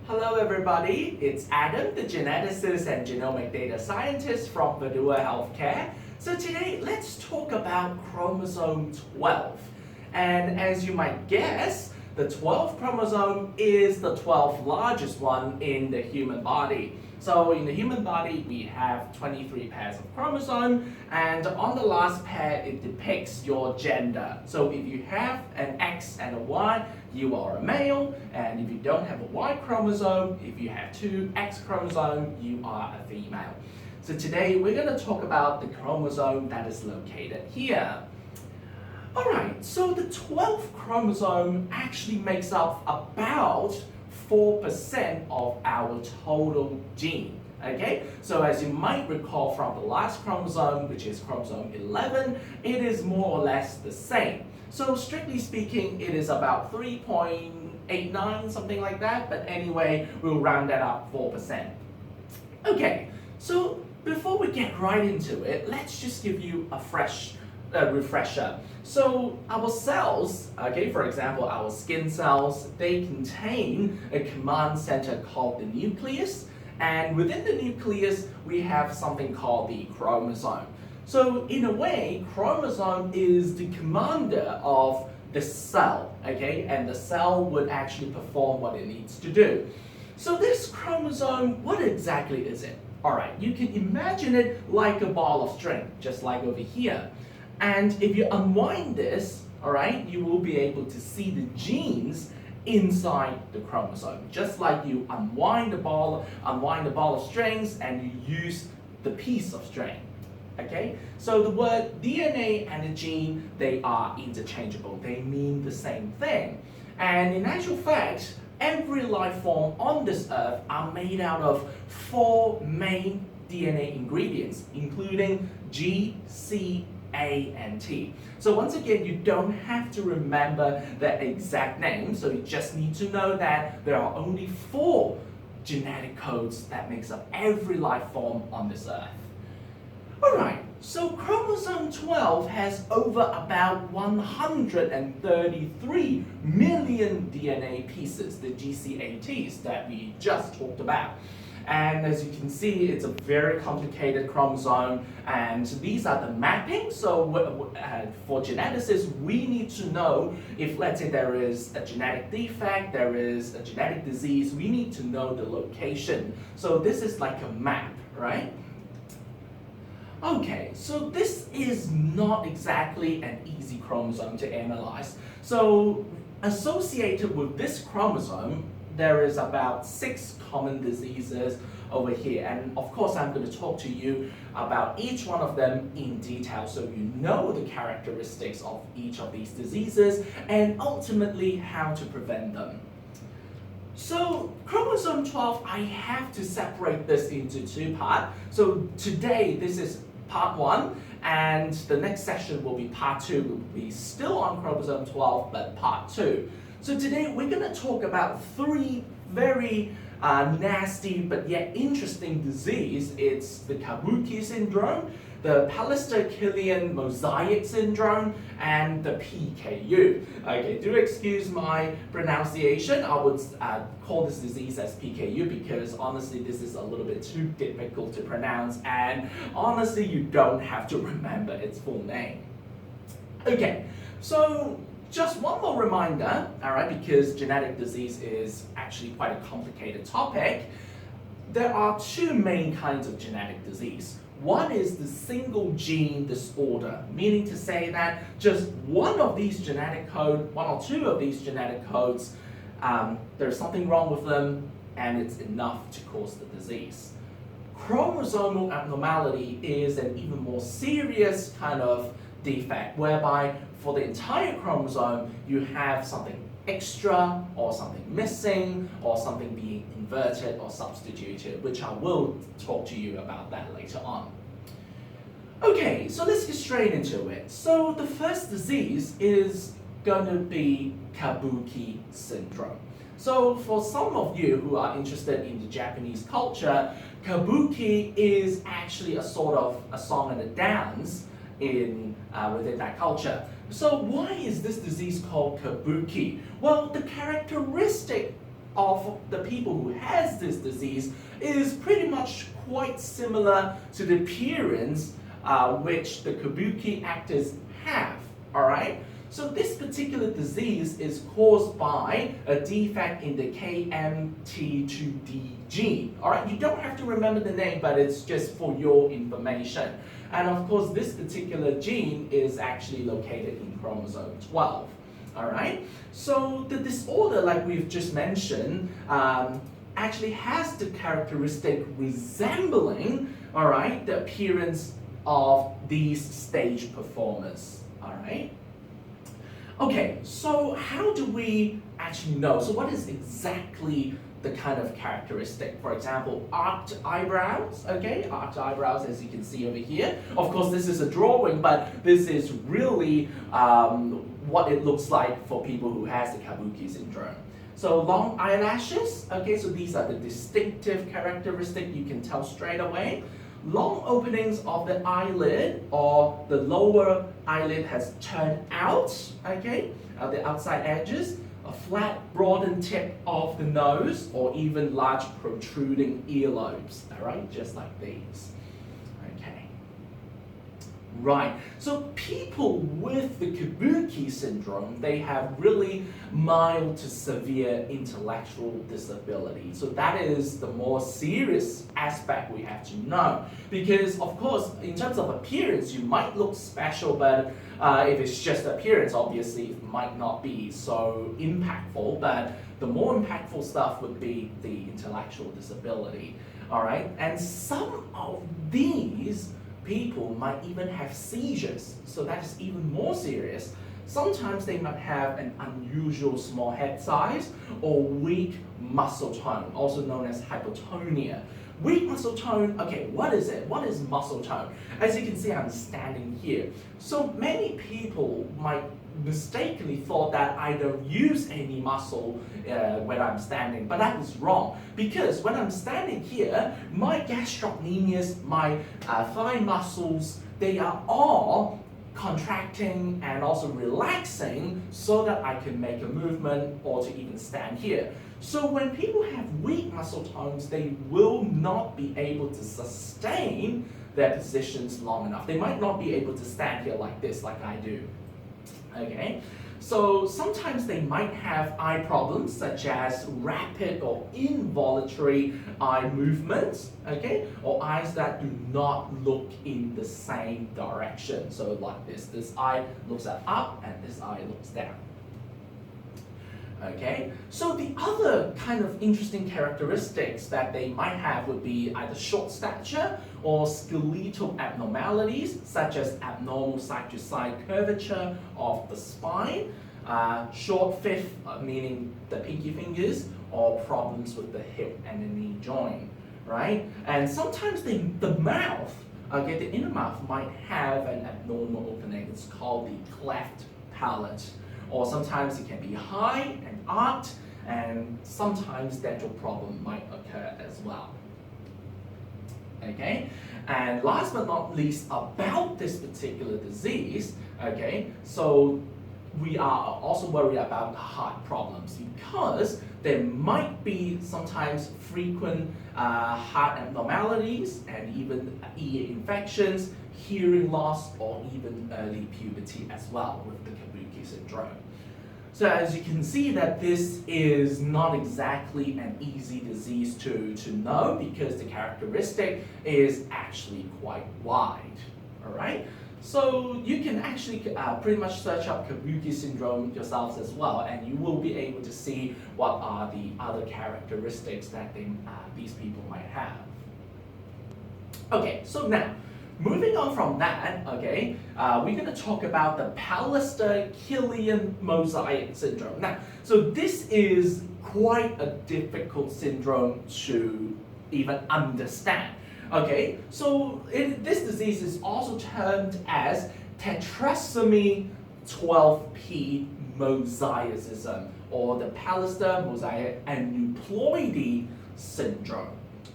Hello everybody, it's Adam, the geneticist and genomic data scientist from Verdure Healthcare. So today, let's talk about chromosome 12. And as you might guess, the 12th chromosome is the 12th largest one in the human body. So in the human body, we have 23 pairs of chromosome, and on the last pair, it depicts your gender. So if you have an X and a Y, you are a male, and if you don't have a Y chromosome, if you have two X chromosomes, you are a female. So today, we're going to talk about the chromosome that is located here. Alright, so the 12th chromosome actually makes up about 4% of our total gene. Okay, so as you might recall from the last chromosome, which is chromosome 11, it is more or less the same. So strictly speaking, it is about 3.89, something like that, but anyway, we'll round that up 4%. Okay, so before we get right into it, let's just give you a refresher. So our cells, okay, for example, our skin cells, they contain a command center called the nucleus, and within the nucleus, we have something called the chromosome. So in a way, chromosome is the commander of the cell, okay, and the cell would actually perform what it needs to do. So this chromosome, what exactly is it? Alright, you can imagine it like a ball of string, just like over here. And if you unwind this, alright, you will be able to see the genes inside the chromosome. Just like you unwind the ball of strings and you use the piece of string. Okay? So the word DNA and the gene, they are interchangeable. They mean the same thing. And in actual fact, every life form on this earth are made out of 4 main DNA ingredients, including G, C, A, and T. So once again, you don't have to remember the exact name, so you just need to know that there are only 4 genetic codes that makes up every life form on this earth. Alright, so chromosome 12 has over about 133 million DNA pieces, the GCATs that we just talked about. And as you can see, it's a very complicated chromosome, and these are the mappings. So for geneticists, we need to know if, let's say, there is a genetic defect, there is a genetic disease, we need to know the location. So this is like a map, right? Okay, so this is not exactly an easy chromosome to analyze. So associated with this chromosome, there is about 6 common diseases over here, and of course I'm going to talk to you about each one of them in detail so you know the characteristics of each of these diseases and ultimately how to prevent them. So chromosome 12, I have to separate this into 2 parts. So today this is part 1, and the next session will be part 2. We'll be still on chromosome 12, but part 2. So today we're going to talk about 3 very nasty but yet interesting disease. It's the Kabuki syndrome, the Pallister-Killian mosaic syndrome, and the PKU. Okay, do excuse my pronunciation. I would call this disease as PKU because honestly this is a little bit too difficult to pronounce, and honestly you don't have to remember its full name. Okay, so just one more reminder, alright, because genetic disease is actually quite a complicated topic. There are 2 main kinds of genetic disease. One is the single gene disorder, meaning to say that just one of these genetic codes, 1 or 2 of these genetic codes, there's something wrong with them and it's enough to cause the disease. Chromosomal abnormality is an even more serious kind of defect, whereby for the entire chromosome you have something extra or something missing or something being inverted or substituted, which I will talk to you about that later on. Okay, so let's get straight into it. So the first disease is going to be Kabuki syndrome. So for some of you who are interested in the Japanese culture, Kabuki is actually a sort of a song and a dance within that culture. So why is this disease called Kabuki? Well, the characteristic of the people who has this disease is pretty much quite similar to the appearance which the Kabuki actors have, all right? So this particular disease is caused by a defect in the KMT2D gene, all right? You don't have to remember the name, but it's just for your information. And of course, this particular gene is actually located in chromosome 12, all right? So the disorder, like we've just mentioned, actually has the characteristic resembling, all right, the appearance of these stage performers, all right? Okay, so how do we actually know? So what is exactly the kind of characteristic? For example, arched eyebrows, okay? Arched eyebrows, as you can see over here. Of course, this is a drawing, but this is really what it looks like for people who has the Kabuki syndrome. So long eyelashes, okay, so these are the distinctive characteristic you can tell straight away. Long openings of the eyelid, or the lower eyelid has turned out, okay, the outside edges, a flat, broadened tip of the nose, or even large protruding earlobes, all right, just like these. Okay. Right, so people with the Kabuki syndrome, they have really mild to severe intellectual disability. So that is the more serious aspect we have to know. Because of course, in terms of appearance, you might look special, but if it's just appearance, obviously it might not be so impactful, but the more impactful stuff would be the intellectual disability, all right? And some of these people might even have seizures, so that is even more serious. Sometimes they might have an unusual small head size or weak muscle tone, also known as hypotonia. Weak muscle tone, okay, what is it? What is muscle tone? As you can see, I'm standing here. So many people might mistakenly thought that I don't use any muscle when I'm standing, but that is wrong. Because when I'm standing here, my gastrocnemius, my thigh muscles, they are all contracting and also relaxing so that I can make a movement or to even stand here. So when people have weak muscle tones, they will not be able to sustain their positions long enough. They might not be able to stand here like this, like I do. Okay, so sometimes they might have eye problems such as rapid or involuntary eye movements, okay, or eyes that do not look in the same direction. So like this eye looks up and this eye looks down. Okay, so the other kind of interesting characteristics that they might have would be either short stature or skeletal abnormalities, such as abnormal side-to-side curvature of the spine, short fifth, meaning the pinky fingers, or problems with the hip and the knee joint, right? And sometimes the mouth, okay, the inner mouth might have an abnormal opening. It's called the cleft palate. Or sometimes it can be high and arched, and sometimes dental problem might occur as well. Okay, and last but not least about this particular disease, okay, so we are also worried about heart problems because there might be sometimes frequent heart abnormalities and even ear infections, hearing loss, or even early puberty as well with the Kabuki syndrome. So as you can see that this is not exactly an easy disease to know because the characteristic is actually quite wide, all right? So you can actually pretty much search up Kabuki syndrome yourselves as well, and you will be able to see what are the other characteristics that these people might have. Okay, so now, moving on from that, okay, we're going to talk about the Pallister-Killian mosaic syndrome. Now, so this is quite a difficult syndrome to even understand. Okay, so this disease is also termed as tetrasomy 12p mosaicism, or the Pallister mosaic aneuploidy syndrome.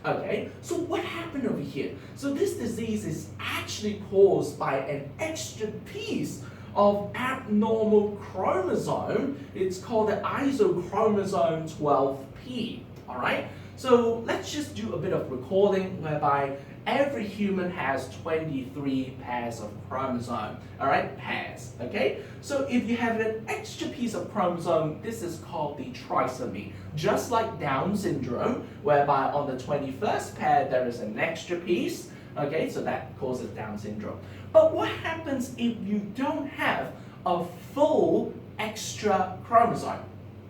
Okay, so what happened over here? So this disease is actually caused by an extra piece of abnormal chromosome. It's called the isochromosome 12p. All right. So let's just do a bit of recording whereby every human has 23 pairs of chromosome, all right, pairs, okay? So if you have an extra piece of chromosome, this is called the trisomy. Just like Down syndrome, whereby on the 21st pair there is an extra piece, okay, so that causes Down syndrome. But what happens if you don't have a full extra chromosome,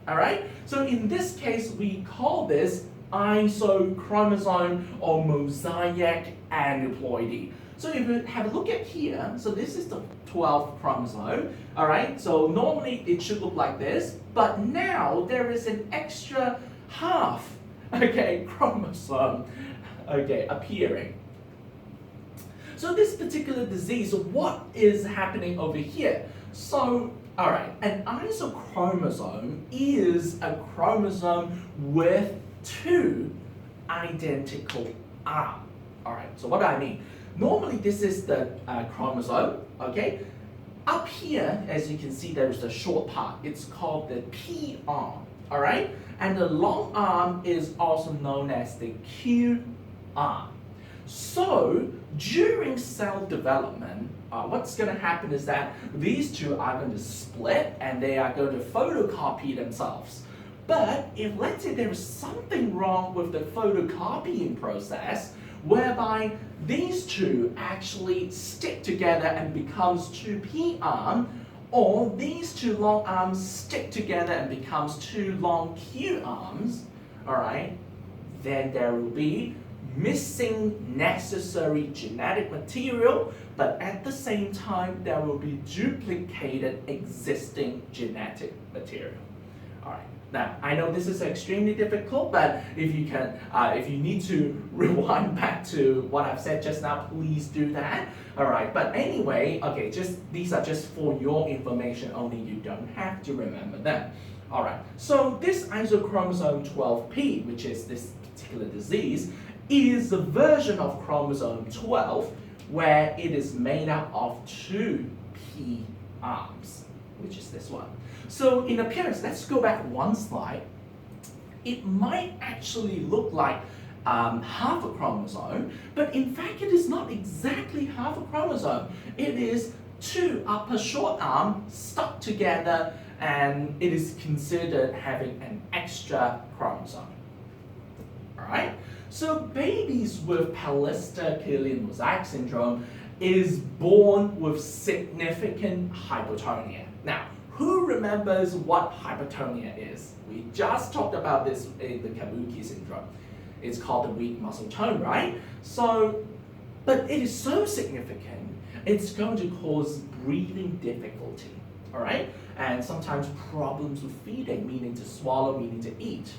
all right? So in this case, we call this isochromosome or mosaic aneuploidy. So if you have a look at here, so this is the 12th chromosome, all right? So normally it should look like this, but now there is an extra half, okay, chromosome, okay, appearing. So this particular disease, what is happening over here? So, all right, an isochromosome is a chromosome with two identical arms. All right, so what do I mean? Normally this is the chromosome, okay? Up here, as you can see, there is a short part. It's called the P arm, all right? And the long arm is also known as the Q arm. So during cell development, what's going to happen is that these two are going to split and they are going to photocopy themselves. But if, let's say, there is something wrong with the photocopying process, whereby these two actually stick together and becomes two P arm, or these two long arms stick together and becomes two long Q arms, all right, then there will be missing necessary genetic material, but at the same time, there will be duplicated existing genetic material. All right. Now, I know this is extremely difficult, but if you can, if you need to rewind back to what I've said just now, please do that. All right, but anyway, okay, these are just for your information only. You don't have to remember them. All right, so this isochromosome 12p, which is this particular disease, is a version of chromosome 12 where it is made up of two P arms, which is this one. So in appearance, let's go back one slide. It might actually look like half a chromosome, but in fact it is not exactly half a chromosome. It is two upper short arms stuck together, and it is considered having an extra chromosome. All right? So babies with Pallister-Killian mosaic syndrome is born with significant hypotonia. Now, who remembers what hypotonia is? We just talked about this in the Kabuki syndrome. It's called the weak muscle tone, right? So, but it is so significant, it's going to cause breathing difficulty, all right? And sometimes problems with feeding, meaning to swallow, meaning to eat.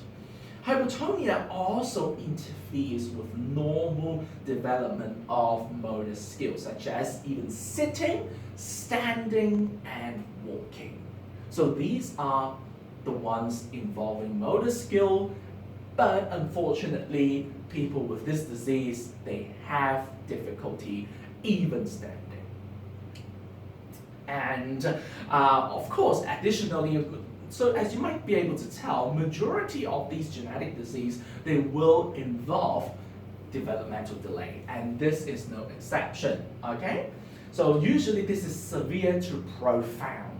Hypotonia also interferes with normal development of motor skills, such as even sitting, standing, and walking. So these are the ones involving motor skill, but unfortunately, people with this disease, they have difficulty even standing. And of course, additionally, so as you might be able to tell, majority of these genetic disease, they will involve developmental delay, and this is no exception, okay? So usually this is severe to profound,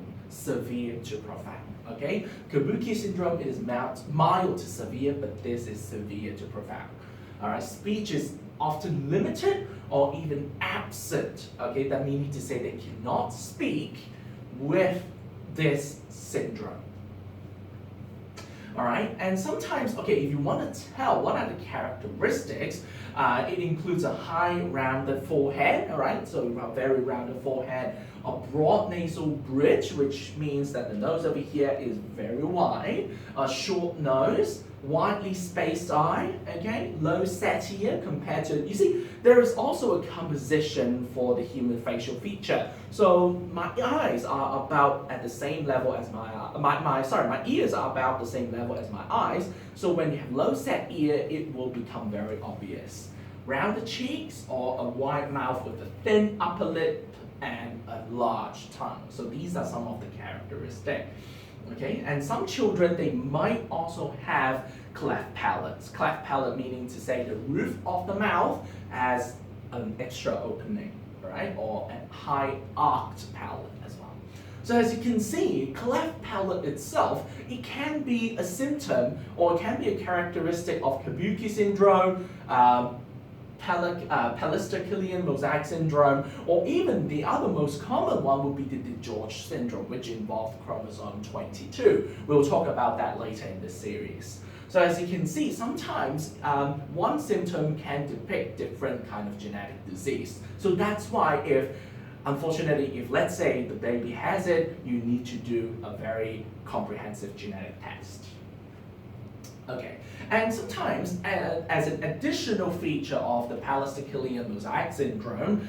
okay? Kabuki syndrome is mild to severe, but this is severe to profound. All right, speech is often limited or even absent, okay? That meaning to say they cannot speak with this syndrome. All right, and sometimes, okay, if you want to tell what are the characteristics, it includes a high rounded forehead, all right, so a very rounded forehead, a broad nasal bridge, which means that the nose over here is very wide, a short nose, widely spaced eye, okay, low set here compared to, you see, there is also a composition for the human facial feature. So my eyes are about at the same level as my ears are about the same level as my eyes. So when you have low set ear, it will become very obvious. Rounded cheeks or a wide mouth with a thin upper lip, and a large tongue. So these are some of the characteristics. Okay, and some children, they might also have cleft palates. Cleft palate meaning to say the roof of the mouth has an extra opening, right? Or a high arched palate as well. So as you can see, cleft palate itself, it can be a symptom or it can be a characteristic of Kabuki syndrome, Pallister-Killian mosaic syndrome, or even the other most common one would be the DeGeorge syndrome, which involves chromosome 22. We'll talk about that later in this series. So as you can see, sometimes one symptom can depict different kind of genetic disease. So that's why unfortunately, if let's say the baby has it, you need to do a very comprehensive genetic test. Okay, and sometimes as an additional feature of the Pallister-Killian mosaic syndrome,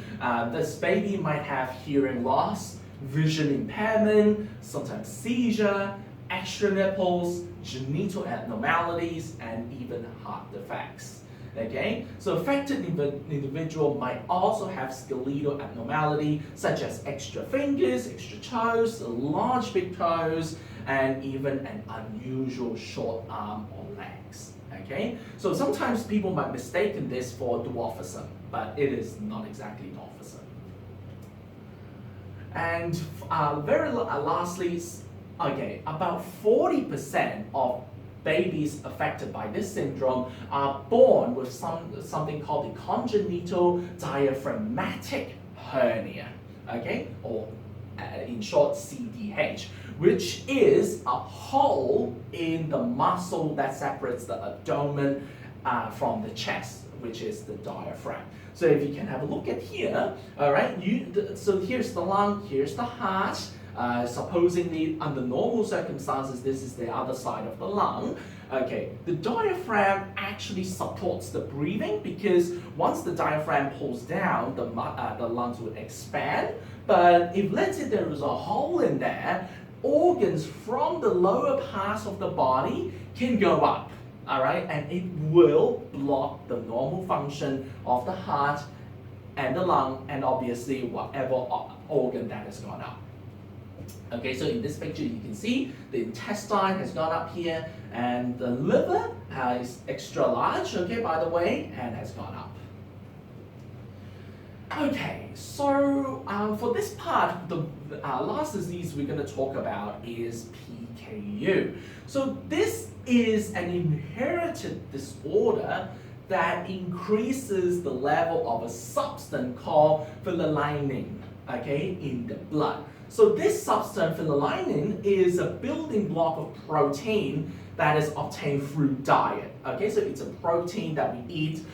this baby might have hearing loss, vision impairment, sometimes seizure, extra nipples, genital abnormalities, and even heart defects. Okay, so affected individual might also have skeletal abnormality such as extra fingers, extra toes, large big toes, and even an unusual short arm or legs. Okay, so sometimes people might mistake this for dwarfism, but it is not exactly dwarfism. And lastly, okay, about 40% of babies affected by this syndrome are born with something called the congenital diaphragmatic hernia, okay, or in short CDH, which is a hole in the muscle that separates the abdomen from the chest, which is the diaphragm. So if you can have a look at here, all right, so here's the lung, here's the heart. Supposingly, under normal circumstances, this is the other side of the lung. Okay, the diaphragm actually supports the breathing because once the diaphragm pulls down, the lungs would expand. But if let's say there is a hole in there, organs from the lower parts of the body can go up, all right, and it will block the normal function of the heart and the lung, and obviously whatever organ that has gone up. Okay, so in this picture you can see the intestine has gone up here and the liver is extra large, okay, by the way, and has gone up. Okay, so for this part, the last disease we're going to talk about is PKU. So this is an inherited disorder that increases the level of a substance called phenylalanine, okay, in the blood. So this substance, phenylalanine, is a building block of protein that is obtained through diet. Okay, so it's a protein that we eat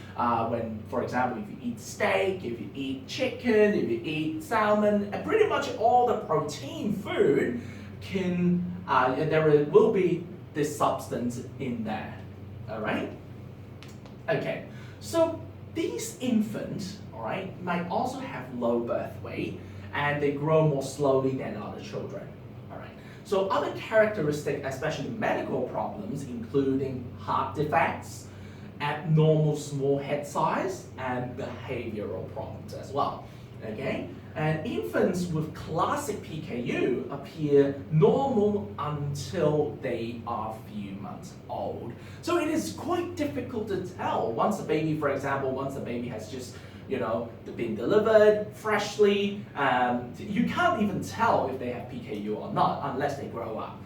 when, for example, if you eat steak, if you eat chicken, if you eat salmon, and pretty much all the protein food can, there will be this substance in there. All right? Okay, so these infants, all right, might also have low birth weight, and they grow more slowly than other children. All right. So other characteristics, especially medical problems, including heart defects, abnormal small head size, and behavioral problems as well. Okay. And infants with classic PKU appear normal until they are a few months old. So it is quite difficult to tell once a baby, for example, once a baby has just been delivered freshly, you can't even tell if they have PKU or not unless they grow up.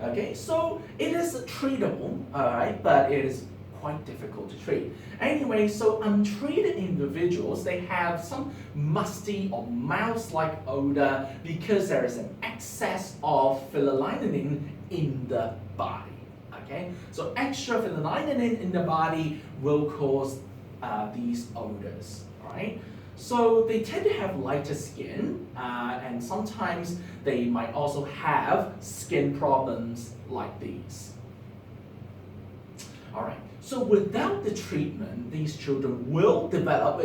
Okay, so it is treatable, alright, but it is quite difficult to treat. Anyway, so untreated individuals, they have some musty or mouse-like odor because there is an excess of phenylalanine in the body. Okay, so extra phenylalanine in the body will cause these odors, right? So they tend to have lighter skin, and sometimes they might also have skin problems like these. All right, so without the treatment, these children will develop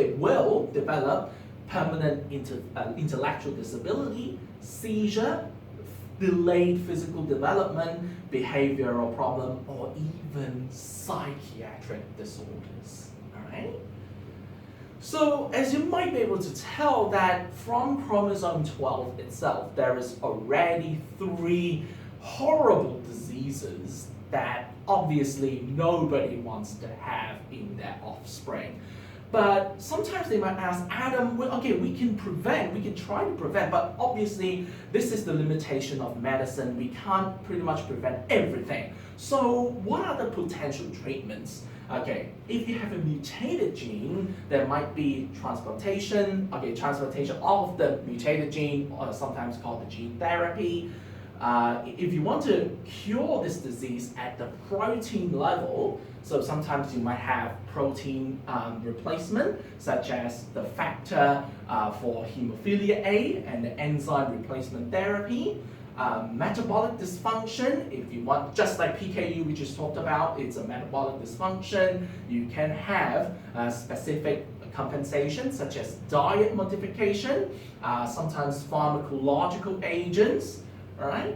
permanent intellectual disability, seizure, delayed physical development, behavioral problem, or even psychiatric disorders. Right? So as you might be able to tell that from chromosome 12 itself, there is already 3 horrible diseases that obviously nobody wants to have in their offspring. But sometimes they might ask, Adam, well, okay, we can try to prevent, but obviously this is the limitation of medicine. We can't pretty much prevent everything. So what are the potential treatments? Okay, if you have a mutated gene, there might be transplantation. Okay, transplantation of the mutated gene, or sometimes called the gene therapy. If you want to cure this disease at the protein level, so sometimes you might have protein replacement, such as the factor for hemophilia A and the enzyme replacement therapy. Metabolic dysfunction, if you want, just like PKU we just talked about, it's a metabolic dysfunction. You can have specific compensation, such as diet modification, sometimes pharmacological agents. All right.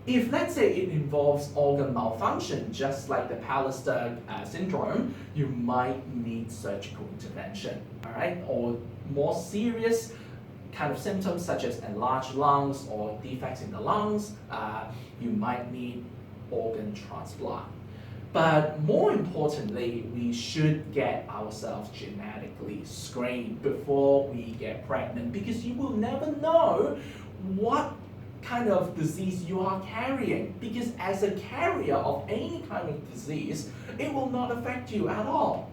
If let's say it involves organ malfunction, just like the Pallister syndrome, you might need surgical intervention. All right, or more serious kind of symptoms such as enlarged lungs or defects in the lungs, you might need organ transplant. But more importantly, we should get ourselves genetically screened before we get pregnant, because you will never know what kind of disease you are carrying, because as a carrier of any kind of disease, it will not affect you at all.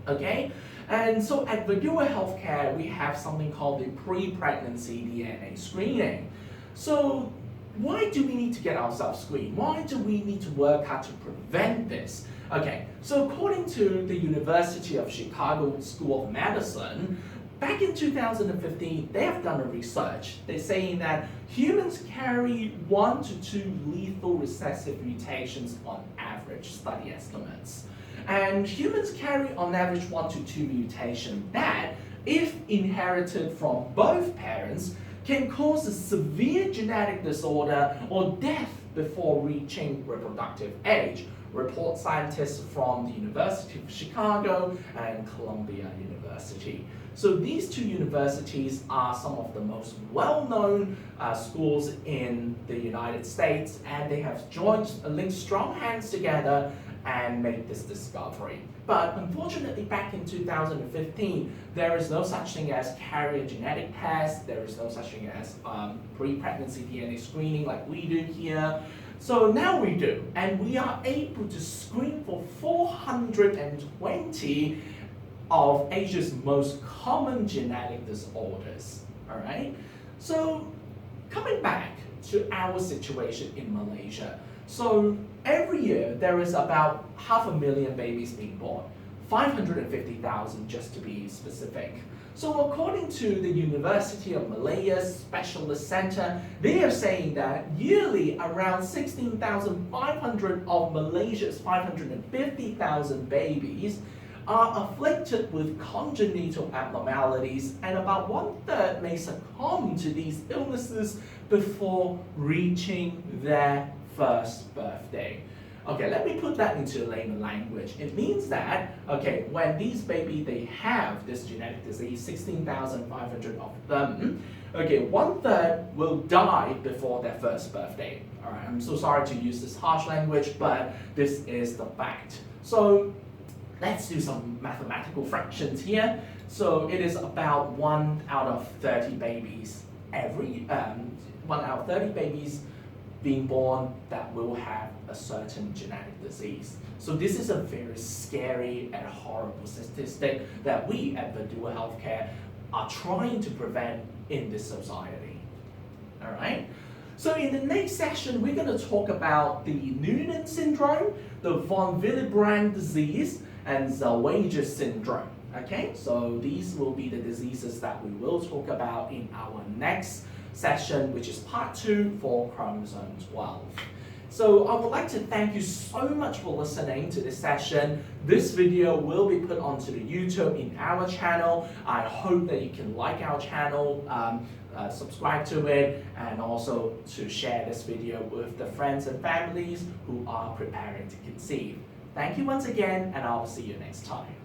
Okay? And so at Verdure Healthcare, we have something called the pre-pregnancy DNA screening. So why do we need to get ourselves screened? Why do we need to work hard to prevent this? Okay, so according to the University of Chicago School of Medicine, back in 2015, they have done a research. They're saying that humans carry 1 to 2 lethal recessive mutations on average, study estimates. And humans carry on average 1 to 2 mutations that, if inherited from both parents, can cause a severe genetic disorder or death before reaching reproductive age, report scientists from the University of Chicago and Columbia University. So these 2 universities are some of the most well-known schools in the United States, and they have linked strong hands together and made this discovery. But unfortunately, back in 2015, there is no such thing as carrier genetic tests, there is no such thing as pre-pregnancy DNA screening like we do here. So now we do, and we are able to screen for 420 of Asia's most common genetic disorders. All right? So coming back to our situation in Malaysia. So every year there is about 500,000 babies being born, 550,000 just to be specific. So according to the University of Malaya's Specialist Center, they are saying that yearly around 16,500 of Malaysia's 550,000 babies are afflicted with congenital abnormalities, and about 1/3 may succumb to these illnesses before reaching their first birthday. Okay, let me put that into layman language. It means that, okay, when these babies, they have this genetic disease, 16,500 of them, okay, 1/3 will die before their first birthday. All right, I'm so sorry to use this harsh language, but this is the fact. So let's do some mathematical fractions here. So it is about 1 out of 30 babies, 1 out of 30 babies being born that will have a certain genetic disease. So this is a very scary and horrible statistic that we at Verdure Healthcare are trying to prevent in this society. All right? So in the next session, we're going to talk about the Noonan syndrome, the von Willebrand disease, and Zellweger syndrome. Okay, so these will be the diseases that we will talk about in our next session, which is part 2 for chromosome 12. So I would like to thank you so much for listening to this session. This video will be put onto the YouTube in our channel. I hope that you can like our channel, subscribe to it, and also to share this video with the friends and families who are preparing to conceive. Thank you once again, and I'll see you next time.